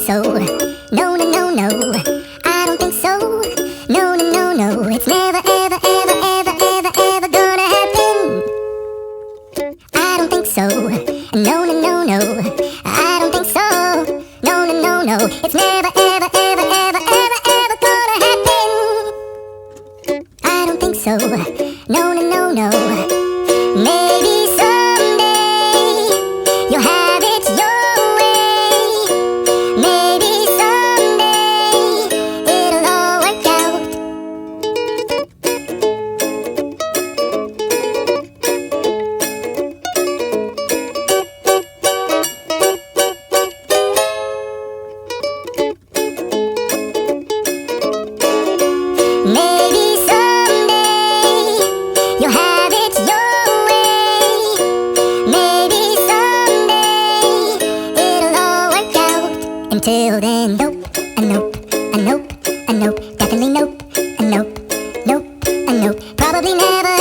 so. No, no, no, no. I don't think so. No, no, no, no. It's never, ever, ever, ever, ever, ever gonna happen. I don't think so. No, no, no, no. I don't think so. No, no, no, no. It's never, ever, ever, ever, ever, ever gonna happen. I don't think so. No, no, no, no. Maybe someday you'll have it your way. Maybe someday it'll all work out. Maybe someday you'll have it your way. Maybe someday it'll all work out. Until then, nope, a nope, a nope, a nope, definitely nope, a nope, nope, a nope, probably never.